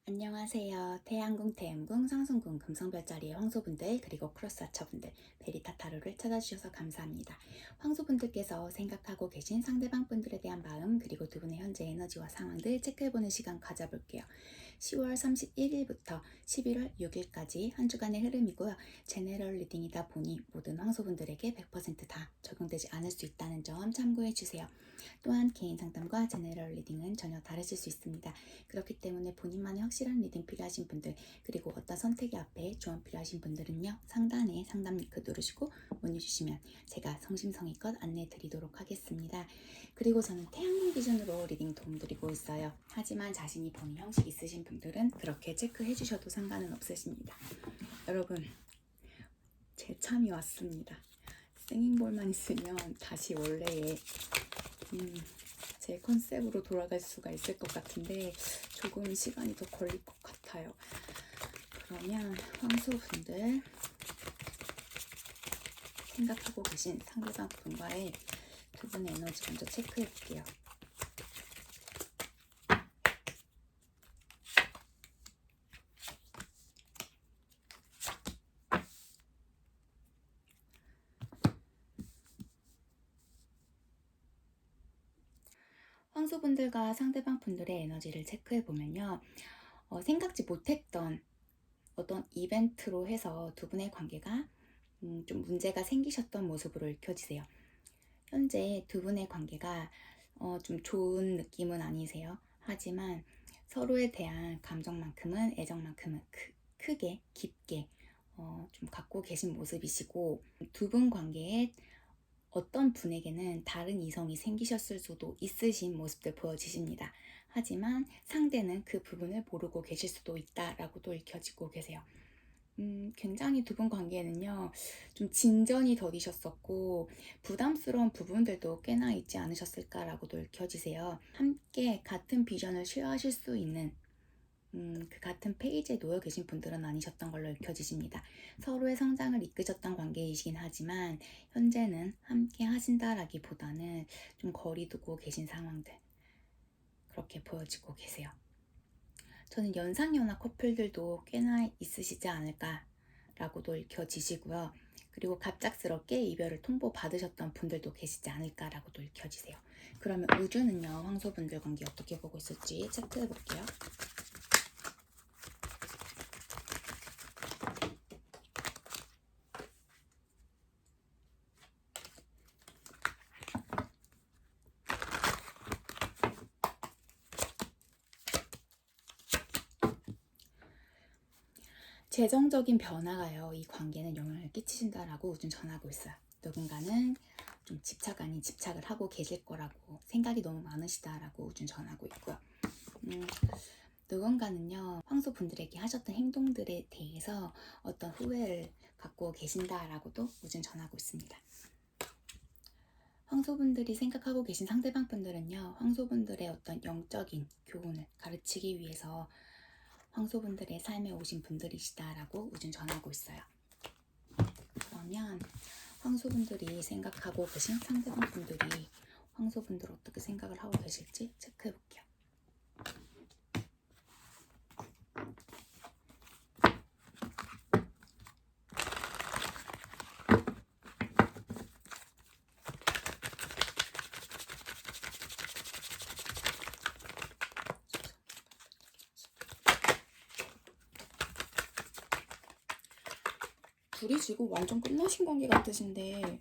안녕하세요. 태양궁, 태음궁, 상승궁, 금성별자리의 황소분들 그리고 크로스와처분들 베리타 타로를 찾아주셔서 감사합니다. 황소분들께서 생각하고 계신 상대방 분들에 대한 마음 그리고 두 분의 현재 에너지와 상황들 체크해보는 시간 가져볼게요. 10월 31일부터 11월 6일까지 한 주간의 흐름이고요. 제네럴 리딩이다 보니 모든 황소분들에게 100%다 적용되지 않을 수 있다는 점 참고해주세요. 또한 개인 상담과 제네럴 리딩은 전혀 다르실 수 있습니다. 그렇기 때문에 본인만의 확실한 리딩 필요하신 분들 그리고 어떤 선택이 앞에 조언 필요하신 분들은요. 상단에 상담 링크 누르시고 문의 주시면 제가 성심성의껏 안내해 드리도록 하겠습니다. 그리고 저는 태양궁 기준으로 리딩 도움드리고 있어요. 하지만 자신이 본인 형식 있으신 분들은 그렇게 체크해 주셔도 상관은 없으십니다. 여러분 제 참이 왔습니다. 싱잉볼만 있으면 다시 원래의 제 컨셉으로 돌아갈 수가 있을 것 같은데 조금 시간이 더 걸릴 것 같아요. 그러면 황소분들 생각하고 계신 상대방 분과의 두 분의 에너지 먼저 체크해 볼게요. 황소분들과 상대방 분들의 에너지를 체크해 보면요. 생각지 못했던 어떤 이벤트로 해서 두 분의 관계가 좀 문제가 생기셨던 모습으로 읽혀지세요. 현재 두 분의 관계가 좀 좋은 느낌은 아니세요. 하지만 서로에 대한 감정만큼은 애정만큼은 크게 깊게 좀 갖고 계신 모습이시고 두 분 관계에 어떤 분에게는 다른 이성이 생기셨을 수도 있으신 모습들 보여지십니다. 하지만 상대는 그 부분을 모르고 계실 수도 있다라고도 읽혀지고 계세요. 굉장히 두 분 관계에는요, 좀 진전이 더디셨었고, 부담스러운 부분들도 꽤나 있지 않으셨을까라고도 읽혀지세요. 함께 같은 비전을 쉐어하실 수 있는 그 같은 페이지에 놓여 계신 분들은 아니셨던 걸로 읽혀지십니다. 서로의 성장을 이끄셨던 관계이시긴 하지만 현재는 함께 하신다라기보다는 좀 거리 두고 계신 상황들 그렇게 보여지고 계세요. 저는 연상연하 커플들도 꽤나 있으시지 않을까라고도 읽혀지시고요. 그리고 갑작스럽게 이별을 통보받으셨던 분들도 계시지 않을까라고도 읽혀지세요. 그러면 우주는요, 황소분들 관계 어떻게 보고 있을지 체크해 볼게요. 재정적인 변화가요, 이 관계는 영향을 끼치신다라고 우주는 전하고 있어요. 누군가는 좀 집착 아닌 집착을 하고 계실 거라고 생각이 너무 많으시다라고 우주는 전하고 있고요. 누군가는요, 황소분들에게 하셨던 행동들에 대해서 어떤 후회를 갖고 계신다라고도 우주는 전하고 있습니다. 황소분들이 생각하고 계신 상대방 분들은요, 황소분들의 어떤 영적인 교훈을 가르치기 위해서 황소분들의 삶에 오신 분들이시다라고 우주는 전하고 있어요. 그러면 황소분들이 생각하고 계신 상대방 분들이 황소분들 어떻게 생각을 하고 계실지 체크해 볼게요. 둘이 지금 완전 끝나신 관계 같으신데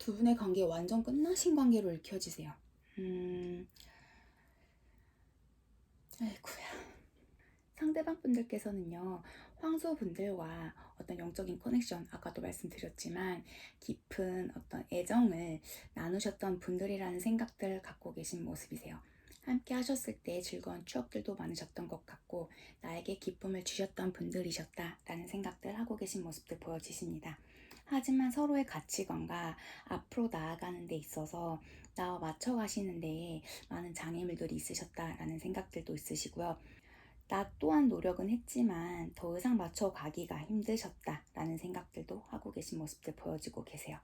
두 분의 관계 완전 끝나신 관계로 읽혀지세요. 아이고야. 상대방 분들께서는요, 황소분들과 어떤 영적인 커넥션, 아까도 말씀드렸지만 깊은 어떤 애정을 나누셨던 분들이라는 생각들을 갖고 계신 모습이세요. 함께 하셨을 때 즐거운 추억들도 많으셨던 것 같고 나에게 기쁨을 주셨던 분들이셨다라는 생각들 하고 계신 모습들 보여지십니다. 하지만 서로의 가치관과 앞으로 나아가는 데 있어서 나와 맞춰가시는 데에 많은 장애물들이 있으셨다라는 생각들도 있으시고요. 나 또한 노력은 했지만 더 이상 맞춰가기가 힘드셨다라는 생각들도 하고 계신 모습들 보여지고 계세요.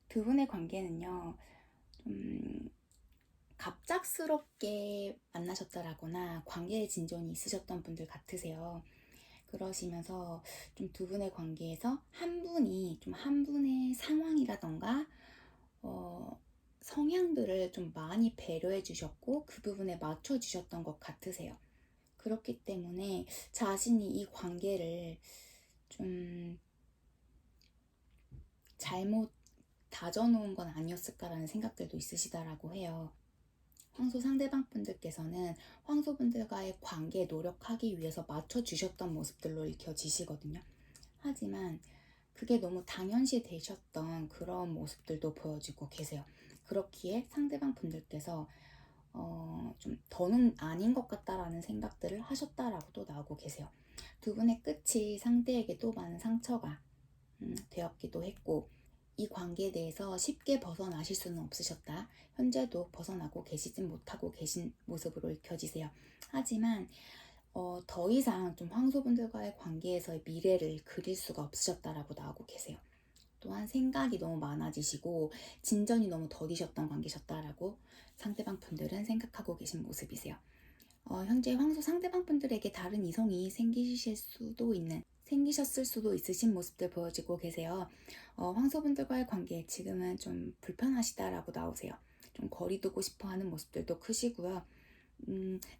두 분의 관계는요, 갑작스럽게 만나셨다라거나 관계의 진전이 있으셨던 분들 같으세요. 그러시면서 좀 두 분의 관계에서 한 분이 좀 한 분의 상황이라던가 성향들을 좀 많이 배려해 주셨고 그 부분에 맞춰 주셨던 것 같으세요. 그렇기 때문에 자신이 이 관계를 좀 잘못 다져놓은 건 아니었을까라는 생각들도 있으시다라고 해요. 황소 상대방 분들께서는 황소분들과의 관계에 노력하기 위해서 맞춰주셨던 모습들로 읽혀지시거든요. 하지만 그게 너무 당연시 되셨던 그런 모습들도 보여지고 계세요. 그렇기에 상대방 분들께서 좀 더는 아닌 것 같다라는 생각들을 하셨다라고도 나오고 계세요. 두 분의 끝이 상대에게도 많은 상처가 되었기도 했고 이 관계에 대해서 쉽게 벗어나실 수는 없으셨다. 현재도 벗어나고 계시진 못하고 계신 모습으로 읽혀지세요. 하지만 더 이상 좀 황소분들과의 관계에서의 미래를 그릴 수가 없으셨다라고 나오고 계세요. 또한 생각이 너무 많아지시고 진전이 너무 더디셨던 관계셨다라고 상대방 분들은 생각하고 계신 모습이세요. 현재 황소 상대방 분들에게 다른 이성이 생기셨을 수도 있으신 모습들 보여지고 계세요. 황소분들과의 관계 지금은 좀 불편하시다라고 나오세요. 좀 거리 두고 싶어 하는 모습들도 크시고요.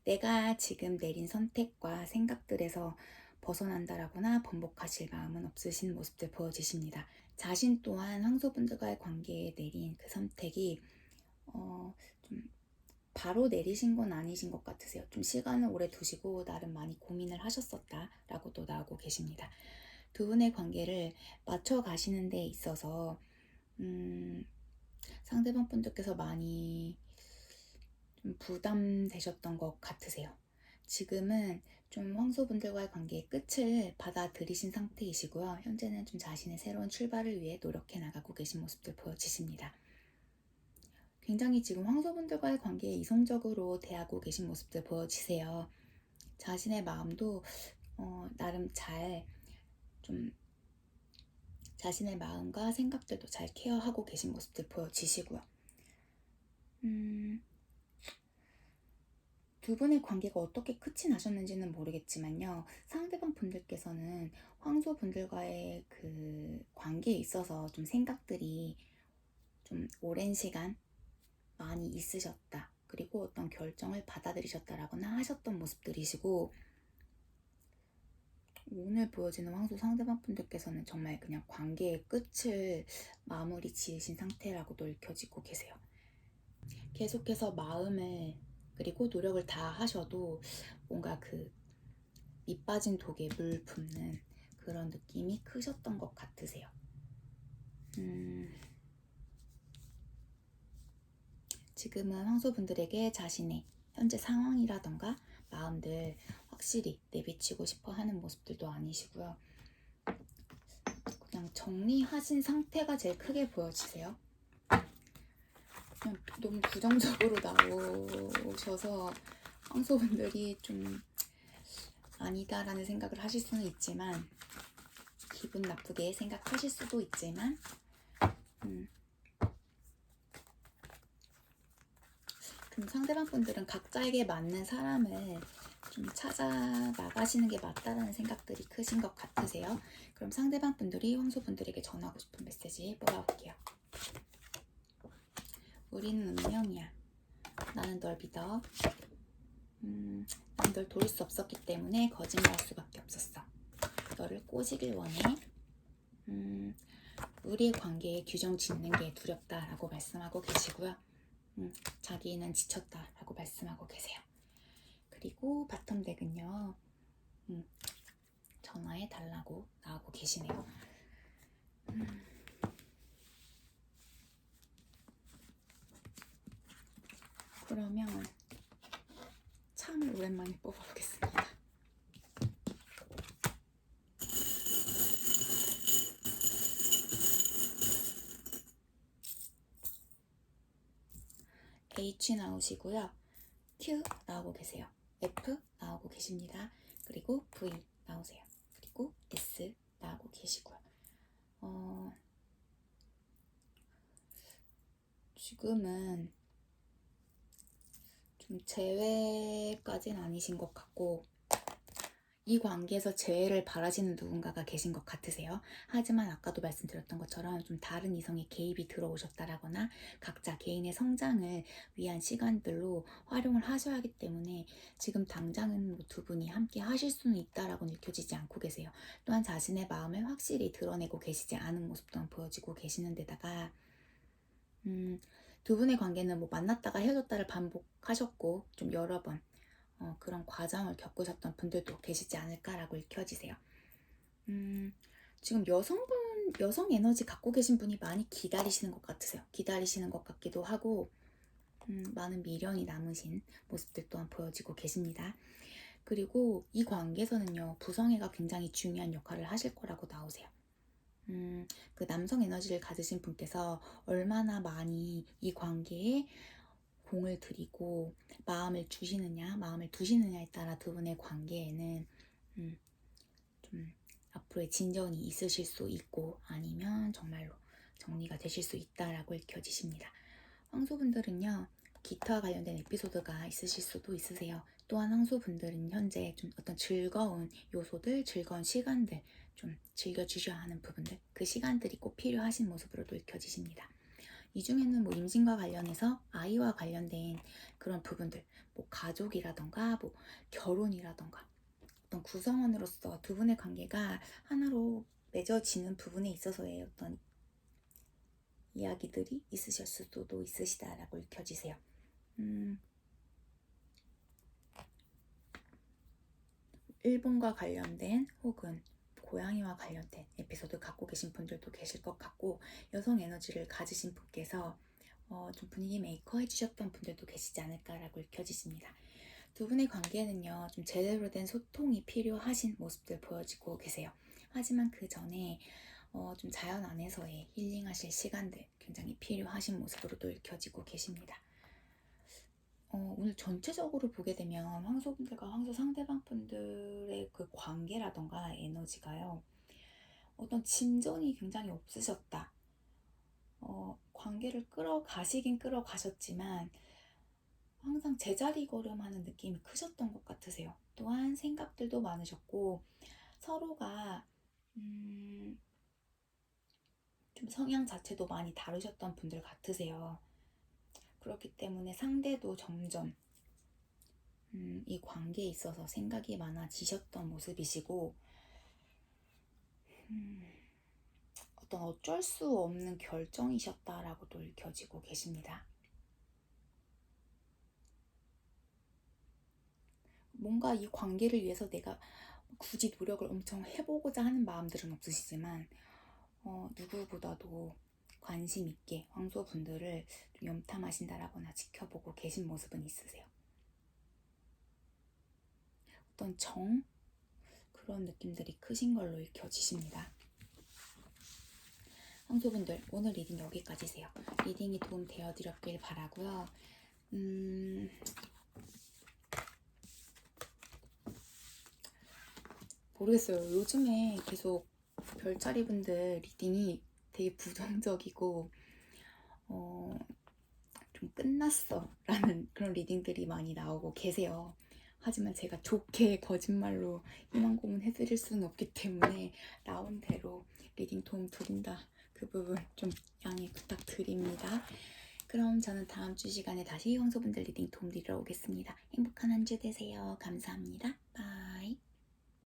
내가 지금 내린 선택과 생각들에서 벗어난다라거나 번복하실 마음은 없으신 모습들 보여지십니다. 자신 또한 황소분들과의 관계에 내린 그 선택이 좀 바로 내리신 건 아니신 것 같으세요. 좀 시간을 오래 두시고 나름 많이 고민을 하셨었다라고도 나오고 계십니다. 두 분의 관계를 맞춰 가시는 데 있어서 상대방 분들께서 많이 좀 부담되셨던 것 같으세요. 지금은 좀 황소분들과의 관계의 끝을 받아들이신 상태이시고요. 현재는 좀 자신의 새로운 출발을 위해 노력해 나가고 계신 모습들 보여지십니다. 굉장히 지금 황소분들과의 관계에 이성적으로 대하고 계신 모습들 보여지세요. 자신의 마음도 나름 잘 좀 자신의 마음과 생각들도 잘 케어하고 계신 모습들 보여지시고요. 두 분의 관계가 어떻게 끝이 나셨는지는 모르겠지만요. 상대방 분들께서는 황소 분들과의 그 관계에 있어서 좀 생각들이 좀 오랜 시간 많이 있으셨다. 그리고 어떤 결정을 받아들이셨다라거나 하셨던 모습들이시고 오늘 보여지는 황소 상대방 분들께서는 정말 그냥 관계의 끝을 마무리 지으신 상태라고도 읽혀지고 계세요. 계속해서 마음을 그리고 노력을 다 하셔도 뭔가 그 밑빠진 독에 물 붓는 그런 느낌이 크셨던 것 같으세요. 지금은 황소분들에게 자신의 현재 상황이라던가 마음들 확실히 내비치고 싶어 하는 모습들도 아니시고요. 그냥 정리하신 상태가 제일 크게 보여지세요. 그냥 너무 부정적으로 나오셔서 황소분들이 좀 아니다라는 생각을 하실 수는 있지만 기분 나쁘게 생각하실 수도 있지만 그럼 상대방 분들은 각자에게 맞는 사람을 좀 찾아 나가시는 게 맞다라는 생각들이 크신 것 같으세요. 그럼 상대방 분들이 황소분들에게 전하고 싶은 메시지 뽑아볼게요. 우리는 운명이야. 나는 널 믿어. 난 널 도울 수 없었기 때문에 거짓말할 수밖에 없었어. 너를 꼬시길 원해. 우리의 관계에 규정 짓는 게 두렵다라고 말씀하고 계시고요. 자기는 지쳤다라고 말씀하고 계세요. 그리고 바텀 덱은요. 전화해 달라고 나오고 계시네요. 그러면 참을 오랜만에 뽑아보겠습니다. H 나오시고요. Q 나오고 계세요. F 나오고 계십니다. 그리고 V 나오세요. 그리고 S 나오고 계시고요. 지금은 좀 제외까지는 아니신 것 같고, 이 관계에서 재회를 바라시는 누군가가 계신 것 같으세요. 하지만 아까도 말씀드렸던 것처럼 좀 다른 이성의 개입이 들어오셨다라거나 각자 개인의 성장을 위한 시간들로 활용을 하셔야 하기 때문에 지금 당장은 두 분이 함께 하실 수는 있다라고 느껴지지 않고 계세요. 또한 자신의 마음을 확실히 드러내고 계시지 않은 모습도 보여지고 계시는 데다가 두 분의 관계는 뭐 만났다가 헤어졌다를 반복하셨고 좀 여러 번 그런 과정을 겪으셨던 분들도 계시지 않을까라고 읽혀지세요. 지금 여성 에너지 갖고 계신 분이 많이 기다리시는 것 같으세요. 기다리시는 것 같기도 하고, 많은 미련이 남으신 모습들 또한 보여지고 계십니다. 그리고 이 관계에서는요, 부성애가 굉장히 중요한 역할을 하실 거라고 나오세요. 그 남성 에너지를 가지신 분께서 얼마나 많이 이 관계에 공을 들이고 마음을 주시느냐 마음을 두시느냐에 따라 두 분의 관계에는 좀 앞으로의 진전이 있으실 수 있고 아니면 정말로 정리가 되실 수 있다라고 읽혀지십니다. 황소분들은요, 기타와 관련된 에피소드가 있으실 수도 있으세요. 또한 황소분들은 현재 좀 어떤 즐거운 요소들, 즐거운 시간들 좀 즐겨주셔야 하는 부분들, 그 시간들이 꼭 필요하신 모습으로도 읽혀지십니다. 이 중에는 뭐 임신과 관련해서 아이와 관련된 그런 부분들, 뭐 가족이라던가 뭐 결혼이라던가 어떤 구성원으로서 두 분의 관계가 하나로 맺어지는 부분에 있어서의 어떤 이야기들이 있으실 수도 있으시다라고 읽혀지세요. 일본과 관련된 혹은 고양이와 관련된 에피소드 갖고 계신 분들도 계실 것 같고, 여성 에너지를 가지신 분께서 좀 분위기 메이커 해주셨던 분들도 계시지 않을까라고 읽혀지십니다. 두 분의 관계는요, 좀 제대로 된 소통이 필요하신 모습들 보여지고 계세요. 하지만 그 전에 좀 자연 안에서의 힐링하실 시간들 굉장히 필요하신 모습으로도 읽혀지고 계십니다. 오늘 전체적으로 보게 되면 황소분들과 황소 상대방 분들의 그 관계라던가 에너지가요, 어떤 진전이 굉장히 없으셨다. 관계를 끌어가시긴 끌어가셨지만 항상 제자리 걸음하는 느낌이 크셨던 것 같으세요. 또한 생각들도 많으셨고 서로가 좀 성향 자체도 많이 다르셨던 분들 같으세요. 그렇기 때문에 상대도 점점 이 관계에 있어서 생각이 많아지셨던 모습이시고, 어떤 어쩔 수 없는 결정이셨다라고도 읽혀지고 계십니다. 뭔가 이 관계를 위해서 내가 굳이 노력을 엄청 해보고자 하는 마음들은 없으시지만 누구보다도 관심 있게 황소분들을 좀 염탐하신다라거나 지켜보고 계신 모습은 있으세요. 어떤 그런 느낌들이 크신 걸로 읽혀지십니다. 황소분들, 오늘 리딩 여기까지세요. 리딩이 도움 되어드렸길 바라고요. 모르겠어요. 요즘에 계속 별자리 분들 리딩이 되게 부정적이고 좀 끝났어 라는 그런 리딩들이 많이 나오고 계세요. 하지만 제가 좋게 거짓말로 희망 고문해드릴 수는 없기 때문에 나온 대로 리딩 도움 드린다, 그 부분 좀 양해 부탁드립니다. 그럼 저는 다음 주 시간에 다시 황소분들 리딩 도움 드리러 오겠습니다. 행복한 한 주 되세요. 감사합니다.